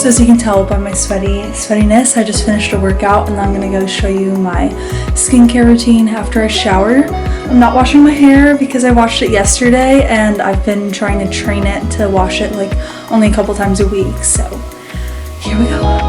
So as you can tell by my sweatiness, I just finished a workout and I'm gonna go show you my skincare routine after I shower. I'm not washing my hair because I washed it yesterday and I've been trying to train it to wash it like only a couple times a week. So here we go.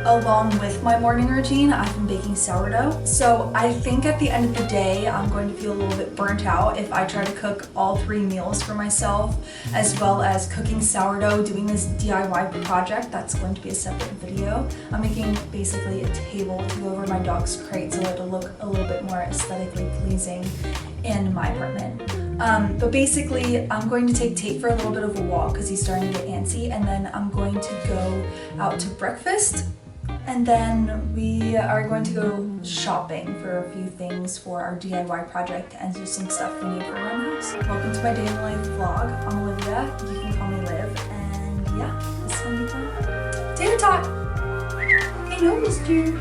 Along with my morning routine, I've been baking sourdough. So I think at the end of the day, I'm going to feel a little bit burnt out if I try to cook all 3 meals for myself, as well as cooking sourdough, doing this DIY project. That's going to be a separate video. I'm making basically a table to go over my dog's crate so it'll look a little bit more aesthetically pleasing in my apartment. But basically, I'm going to take Tate for a little bit of a walk because he's starting to get antsy, and then I'm going to go out to breakfast. And then we are going to go shopping for a few things for our DIY project and just some stuff we need for around the house. Welcome to my day in the life vlog. I'm Olivia, you can call me Liv, and yeah, this is gonna be fun. Tater tot! Hello, mister.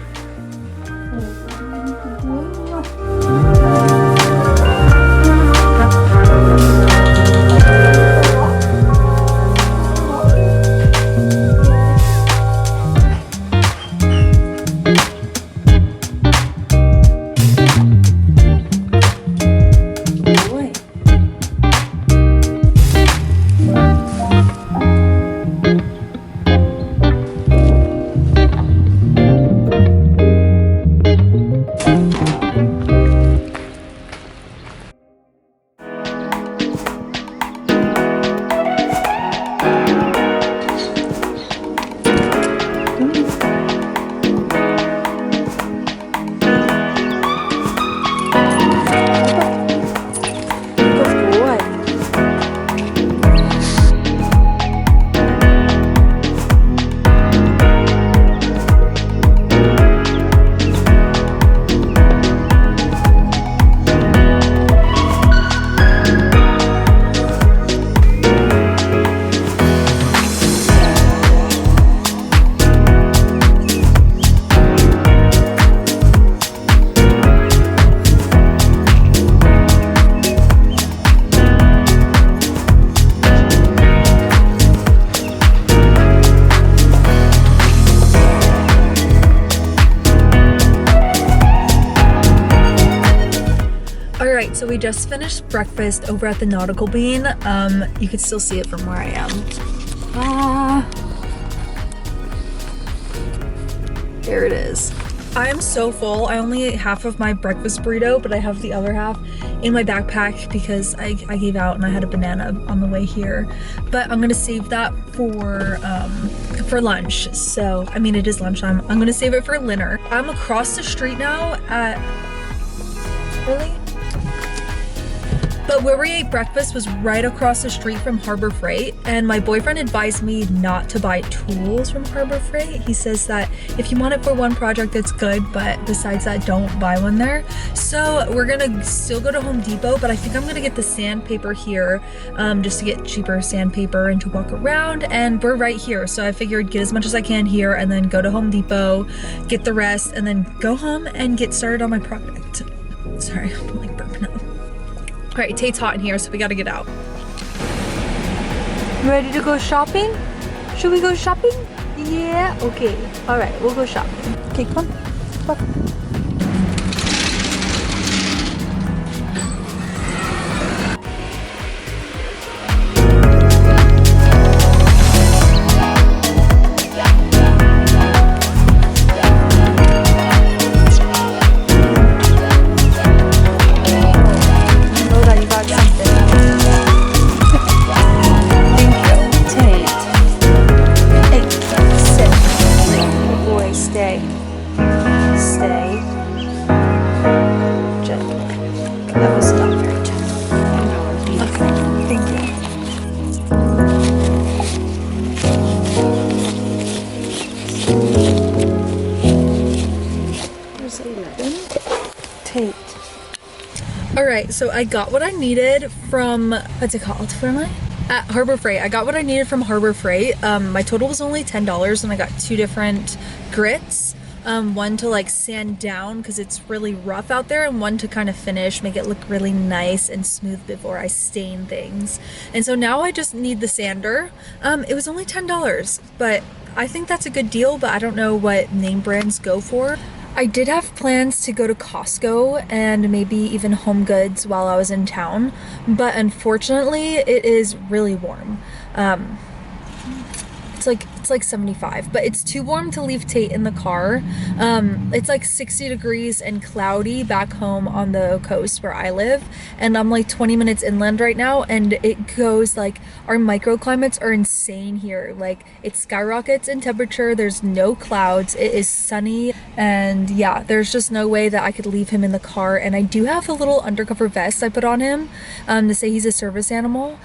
Alright, so we just finished breakfast over at the Nautical Bean. You can still see it from where I am. There it is. I am so full. I only ate half of my breakfast burrito, but I have the other half in my backpack because I gave out and I had a banana on the way here. But I'm gonna save that for lunch. So, I mean, it is lunchtime. I'm gonna save it for dinner. I'm across the street now at, really? But where we ate breakfast was right across the street from Harbor Freight, and my boyfriend advised me not to buy tools from Harbor Freight. He says that if you want it for one project, it's good, but besides that, don't buy one there. So we're gonna still go to Home Depot, but I think I'm gonna get the sandpaper here just to get cheaper sandpaper and to walk around, and we're right here. So I figured get as much as I can here and then go to Home Depot, get the rest, and then go home and get started on my project. Sorry, I'm like burping up. All right, Tate's hot in here, so we gotta get out. Ready to go shopping? Should we go shopping? Yeah, okay. All right, we'll go shopping. Okay, come on. Come. Alright, so I got what I needed from, what's it called? Where am I? At Harbor Freight. I got what I needed from Harbor Freight. My total was only $10 and I got 2 different grits. One to like sand down because it's really rough out there, and one to kind of finish, make it look really nice and smooth before I stain things. And so now I just need the sander. It was only $10, but I think that's a good deal, but I don't know what name brands go for. I did have plans to go to Costco and maybe even Home Goods while I was in town, but unfortunately it is really warm. It's like 75, but it's too warm to leave Tate in the car. It's like 60 degrees and cloudy back home on the coast where I live, and I'm like 20 minutes inland right now, and it goes like, our microclimates are insane here. Like, it skyrockets in temperature, there's no clouds, it is sunny, and yeah, there's just no way that I could leave him in the car. And I do have a little undercover vest I put on him to say he's a service animal.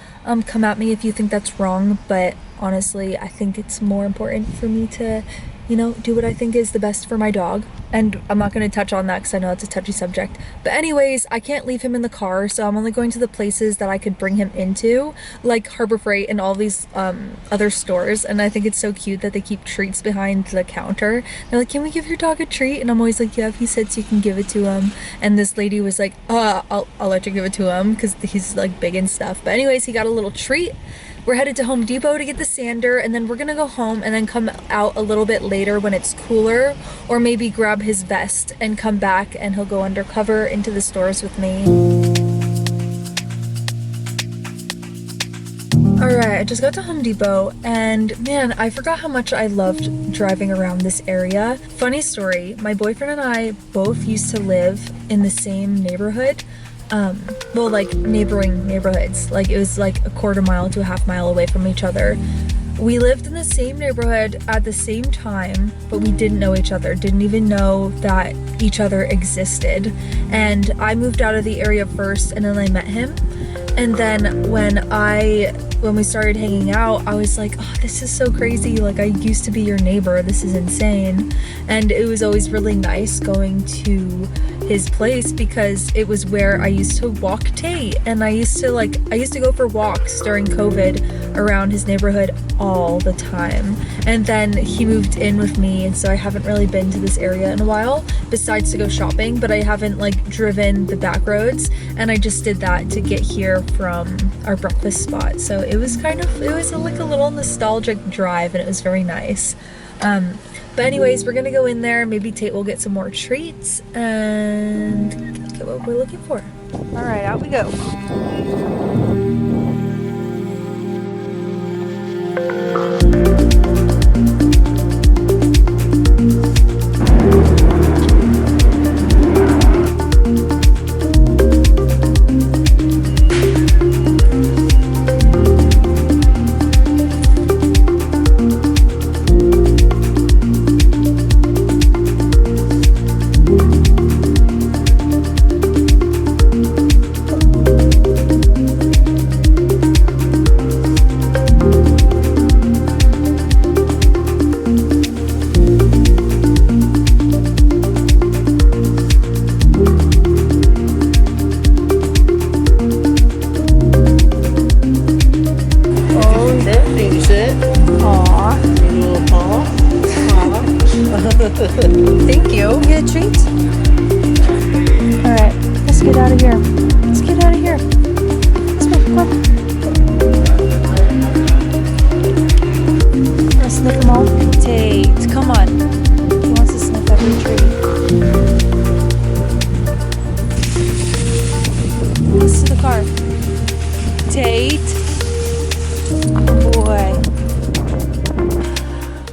Come at me if you think that's wrong, but honestly, I think it's more important for me to, you know, do what I think is the best for my dog. And I'm not going to touch on that because I know it's a touchy subject. But anyways, I can't leave him in the car, so I'm only going to the places that I could bring him into, like Harbor Freight and all these other stores. And I think it's so cute that they keep treats behind the counter. They're like, can we give your dog a treat? And I'm always like, yeah, if he sits, you can give it to him. And this lady was like, I'll let you give it to him because he's like big and stuff. But anyways, he got a little treat. We're headed to Home Depot to get the sander, and then we're gonna go home and then come out a little bit later when it's cooler, or maybe grab his vest and come back, and he'll go undercover into the stores with me. Alright, I just got to Home Depot, and man, I forgot how much I loved driving around this area. Funny story, my boyfriend and I both used to live in the same neighborhood. Well, like neighboring neighborhoods. Like, it was like a quarter mile to a half mile away from each other. We lived in the same neighborhood at the same time, but we didn't know each other, didn't even know that each other existed. And I moved out of the area first, and then I met him. And then when we started hanging out, I was like, oh, this is so crazy. Like, I used to be your neighbor. This is insane. And it was always really nice going to his place because it was where I used to walk Tate. And I used to go for walks during COVID around his neighborhood all the time. And then he moved in with me, and so I haven't really been to this area in a while besides to go shopping, but I haven't like driven the back roads, and I just did that to get here from our breakfast spot. So it was like a little nostalgic drive, and it was very nice. But anyways, we're gonna go in there, maybe Tate will get some more treats and get what we're looking for. All right, out we go. Thank you. You get a treat? Alright, let's get out of here. Let's get out of here. car. Tate. Boy.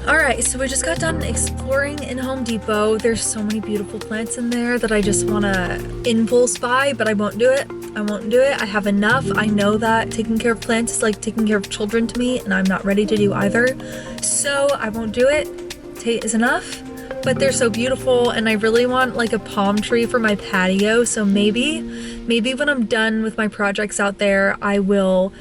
Alright, so we just got done exploring in Home Depot. There's so many beautiful plants in there that I just want to impulse buy, but I won't do it. I won't do it. I have enough. I know that taking care of plants is like taking care of children to me, and I'm not ready to do either. So I won't do it. Tate is enough, but they're so beautiful, and I really want like a palm tree for my patio. So maybe when I'm done with my projects out there, I will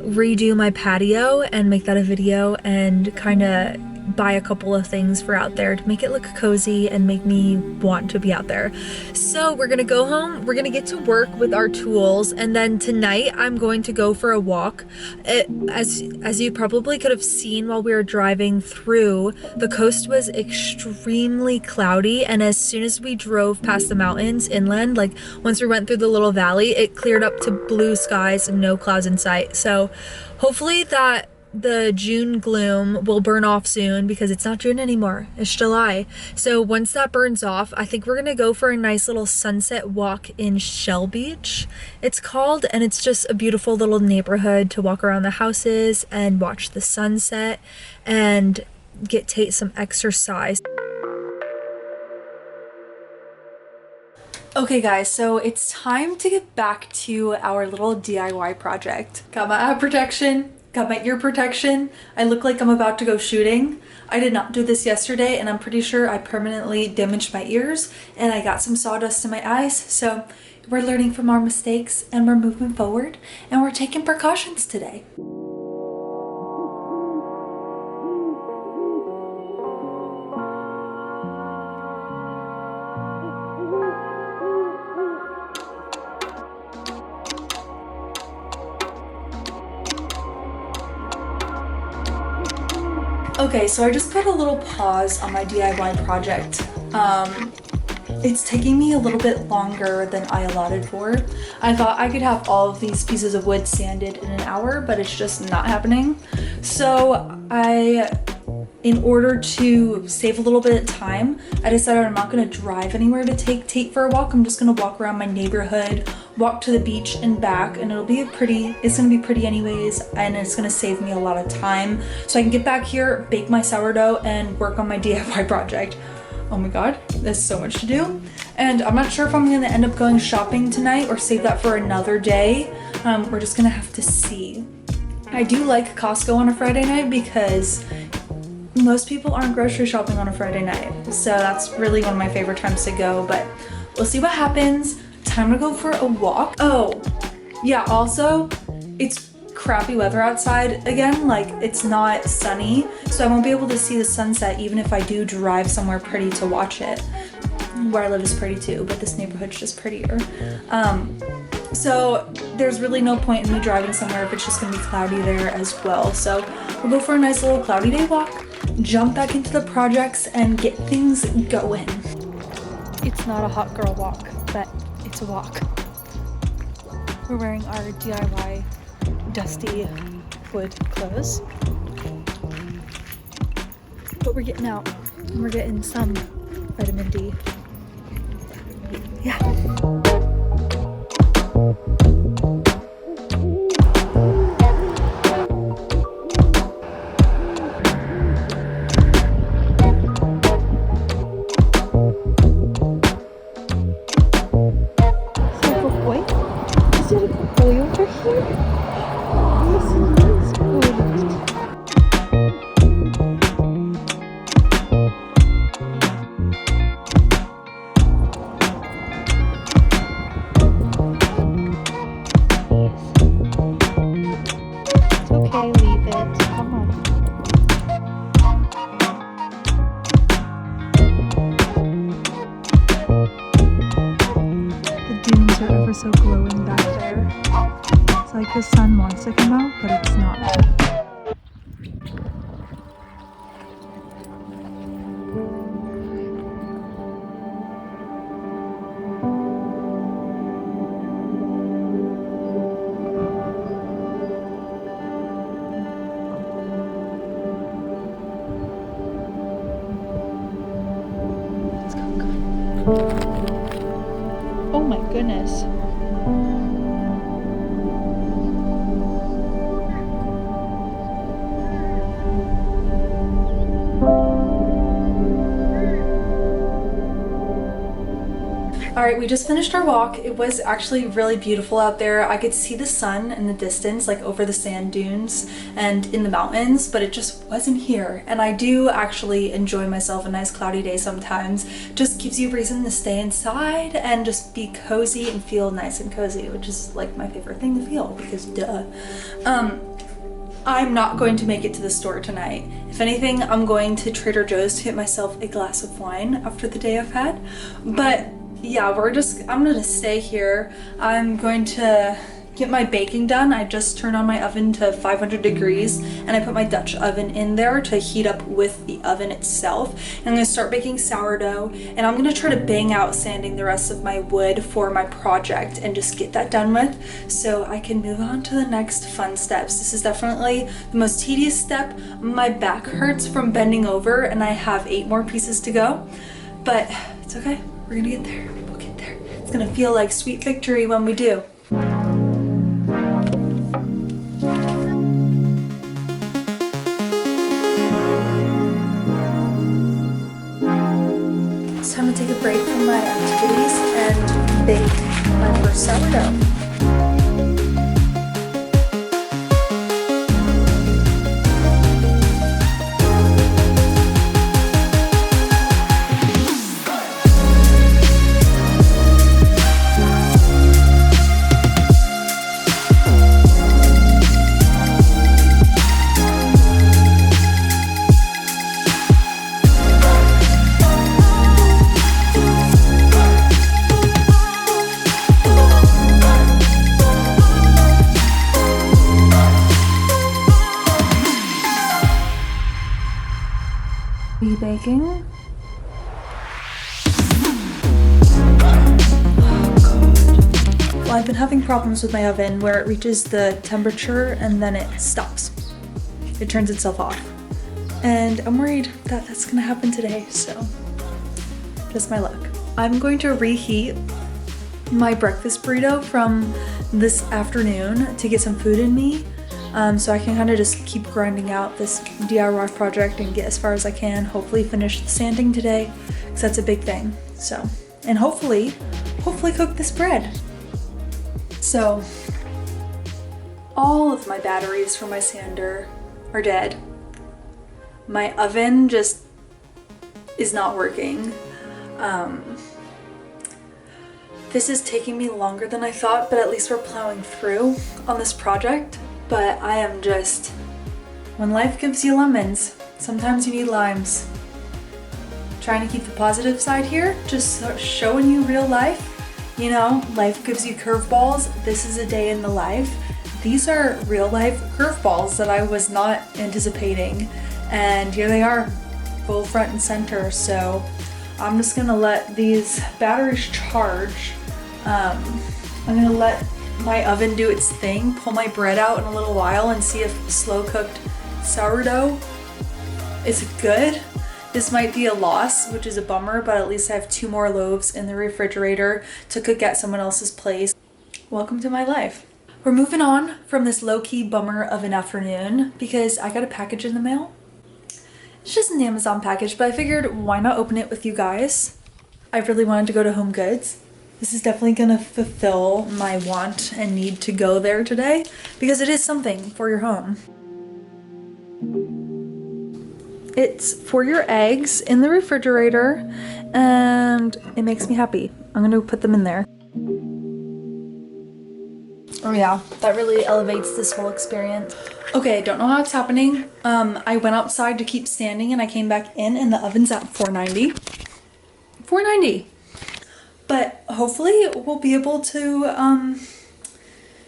redo my patio and make that a video and kind of buy a couple of things for out there to make it look cozy and make me want to be out there. So we're gonna go home, we're gonna get to work with our tools, and then tonight I'm going to go for a walk. As you probably could have seen while we were driving through, the coast was extremely cloudy, and as soon as we drove past the mountains inland, like once we went through the little valley, it cleared up to blue skies and no clouds in sight. So hopefully that the June gloom will burn off soon, because it's not June anymore, it's July. So once that burns off, I think we're gonna go for a nice little sunset walk in Shell Beach, it's called, and it's just a beautiful little neighborhood to walk around the houses and watch the sunset and get Tate some exercise. Okay guys, so it's time to get back to our little DIY project. Got my eye protection, got my ear protection. I look like I'm about to go shooting. I did not do this yesterday, and I'm pretty sure I permanently damaged my ears, and I got some sawdust in my eyes. So we're learning from our mistakes, and we're moving forward, and we're taking precautions today. Okay, so I just put a little pause on my DIY project. It's taking me a little bit longer than I allotted for. I thought I could have all of these pieces of wood sanded in an hour, but it's just not happening. So in order to save a little bit of time, I decided I'm not gonna drive anywhere to take Tate for a walk. I'm just gonna walk around my neighborhood, walk to the beach and back, and it's gonna be pretty anyways, and it's gonna save me a lot of time. So I can get back here, bake my sourdough, and work on my DIY project. Oh my god, there's so much to do. And I'm not sure if I'm gonna end up going shopping tonight or save that for another day. We're just gonna have to see. I do like Costco on a Friday night because most people aren't grocery shopping on a Friday night. So that's really one of my favorite times to go, but we'll see what happens. Time to go for a walk. Oh, yeah, also, it's crappy weather outside again, like it's not sunny, so I won't be able to see the sunset even if I do drive somewhere pretty to watch it. Where I live is pretty too, but this neighborhood's just prettier. So there's really no point in me driving somewhere if it's just gonna be cloudy there as well. So we'll go for a nice little cloudy day walk, jump back into the projects, and get things going. It's not a hot girl walk, but it's a walk. We're wearing our DIY dusty wood clothes, but we're getting out and we're getting some vitamin D. Yeah. So glowing back there. It's like the sun wants to come out, but it's not. Oh my goodness. Alright, we just finished our walk. It was actually really beautiful out there. I could see the sun in the distance, like over the sand dunes and in the mountains, but it just wasn't here. And I do actually enjoy myself a nice cloudy day sometimes. Just gives you reason to stay inside and just be cozy and feel nice and cozy, which is like my favorite thing to feel because duh. I'm not going to make it to the store tonight. If anything, I'm going to Trader Joe's to get myself a glass of wine after the day I've had. But yeah, I'm gonna stay here. I'm going to get my baking done. I just turned on my oven to 500 degrees and I put my Dutch oven in there to heat up with the oven itself. And I'm gonna start baking sourdough and I'm gonna try to bang out sanding the rest of my wood for my project and just get that done with so I can move on to the next fun steps. This is definitely the most tedious step. My back hurts from bending over and I have 8 more pieces to go, but it's okay. We're gonna get there. We'll get there. It's gonna feel like sweet victory when we do. It's time to take a break from my activities and bake my first sourdough. Baking. Oh God. Well, I've been having problems with my oven where it reaches the temperature and then it stops. It turns itself off. And I'm worried that that's gonna happen today, so just my luck. I'm going to reheat my breakfast burrito from this afternoon to get some food in me. So I can kind of just keep grinding out this DIY project and get as far as I can, hopefully finish the sanding today, because that's a big thing. So, and hopefully cook this bread. So, all of my batteries for my sander are dead. My oven just is not working. This is taking me longer than I thought, but at least we're plowing through on this project. But I am just, when life gives you lemons, sometimes you need limes. Trying to keep the positive side here, just showing you real life. You know, life gives you curveballs. This is a day in the life. These are real life curveballs that I was not anticipating. And here they are, full front and center. So I'm just gonna let these batteries charge. I'm gonna let my oven do its thing, pull my bread out in a little while and see if slow cooked sourdough is good. This might be a loss, which is a bummer, but at least I have 2 more loaves in the refrigerator to cook at someone else's place. Welcome to my life. We're moving on from this low-key bummer of an afternoon because I got a package in the mail. It's just an Amazon package, but I figured why not open it with you guys? I really wanted to go to Home Goods. This is definitely gonna fulfill my want and need to go there today because it is something for your home. It's for your eggs in the refrigerator and it makes me happy. I'm gonna put them in there. Oh yeah, that really elevates this whole experience. Okay, don't know how it's happening. I went outside to keep standing and I came back in and the oven's at 490. 490. But hopefully we'll be able to,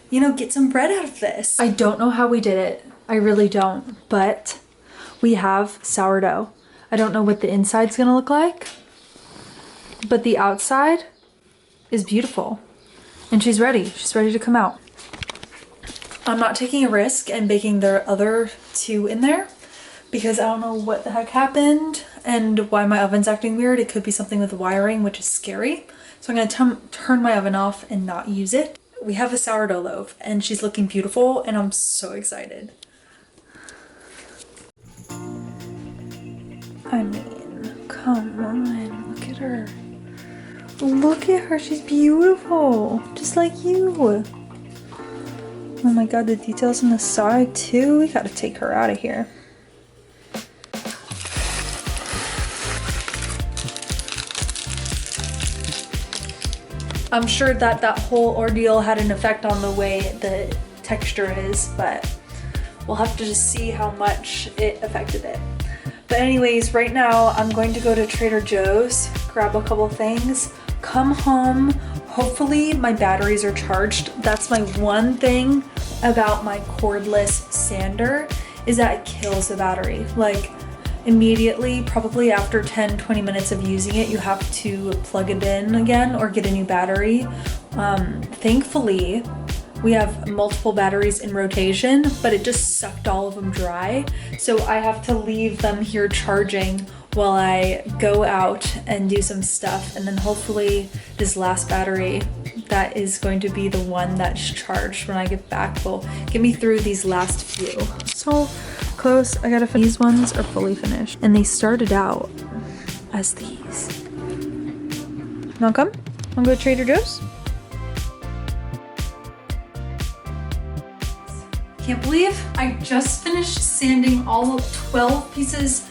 you know, get some bread out of this. I don't know how we did it. I really don't. But we have sourdough. I don't know what the inside's gonna look like, but the outside is beautiful. And she's ready. She's ready to come out. I'm not taking a risk and baking the other 2 in there because I don't know what the heck happened and why my oven's acting weird. It could be something with the wiring, which is scary. So I'm gonna turn my oven off and not use it. We have a sourdough loaf and she's looking beautiful and I'm so excited. I mean, come on, look at her. Look at her, she's beautiful, just like you. Oh my god, the details on the side too. We gotta take her out of here. I'm sure that that whole ordeal had an effect on the way the texture is, but we'll have to just see how much it affected it. But anyways, right now I'm going to go to Trader Joe's, grab a couple things, come home. Hopefully my batteries are charged. That's my one thing about my cordless sander, is that it kills the battery. Like immediately, probably after 10-20 minutes of using it, you have to plug it in again or get a new battery. Thankfully, we have multiple batteries in rotation, but it just sucked all of them dry. So I have to leave them here charging while I go out and do some stuff. And then hopefully this last battery that is going to be the one that's charged when I get back will get me through these last few. So close. I gotta finish. These ones are fully finished and they started out as these. You wanna come? Wanna go to Trader Joe's? Can't believe I just finished sanding all 12 pieces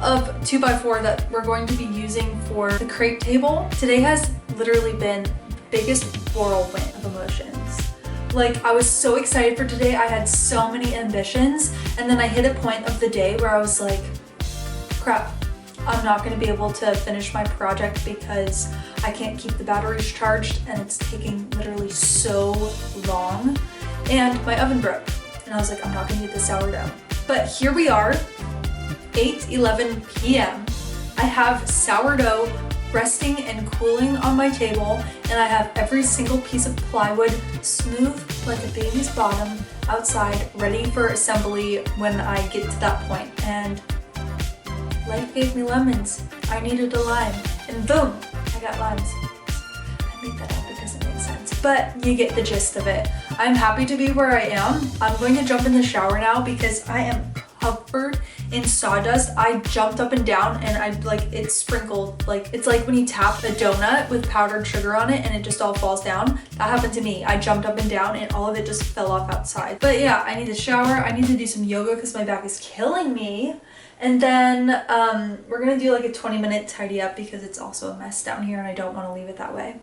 of 2x4 that we're going to be using for the crepe table. Today has literally been the biggest whirlwind of emotions. Like, I was so excited for today. I had so many ambitions, and then I hit a point of the day where I was like, crap, I'm not gonna be able to finish my project because I can't keep the batteries charged and it's taking literally so long. And my oven broke, and I was like, I'm not gonna eat the sourdough. But here we are, 8:11 p.m. I have sourdough resting and cooling on my table, and I have every single piece of plywood smooth like a baby's bottom outside, ready for assembly when I get to that point. And life gave me lemons. I needed a lime, and boom, I got limes. I made that up because it makes sense, but you get the gist of it. I'm happy to be where I am. I'm going to jump in the shower now because I am covered in sawdust. I jumped up and down and it sprinkled. Like, it's like when you tap a donut with powdered sugar on it and it just all falls down. That happened to me. I jumped up and down and all of it just fell off outside. But yeah, I need to shower. I need to do some yoga because my back is killing me. And then we're gonna do like a 20-minute tidy up because it's also a mess down here and I don't want to leave it that way.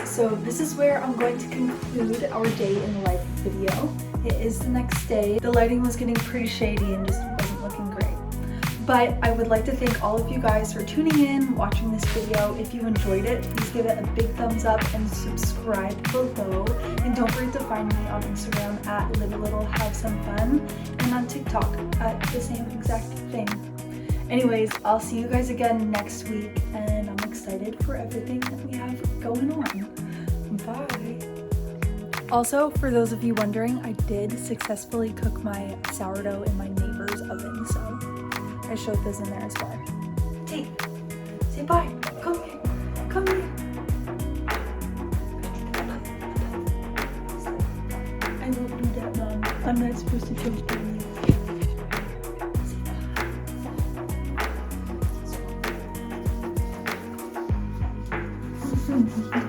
So this is where I'm going to conclude our day in the life video. It is the next day. The lighting was getting pretty shady and just wasn't looking great. But I would like to thank all of you guys for tuning in, watching this video. If you enjoyed it, please give it a big thumbs up and subscribe below. And don't forget to find me on Instagram at Live a Little Have Some Fun and on TikTok at the same exact thing. Anyways, I'll see you guys again next week, and I'm excited for everything that we have going on. Bye. Also, for those of you wondering, I did successfully cook my sourdough in my neighbor's oven, so I showed those in there as well. Hey, say bye. Come here. Come here. I won't do that, Mom. I'm not supposed to jump on you. Say bye.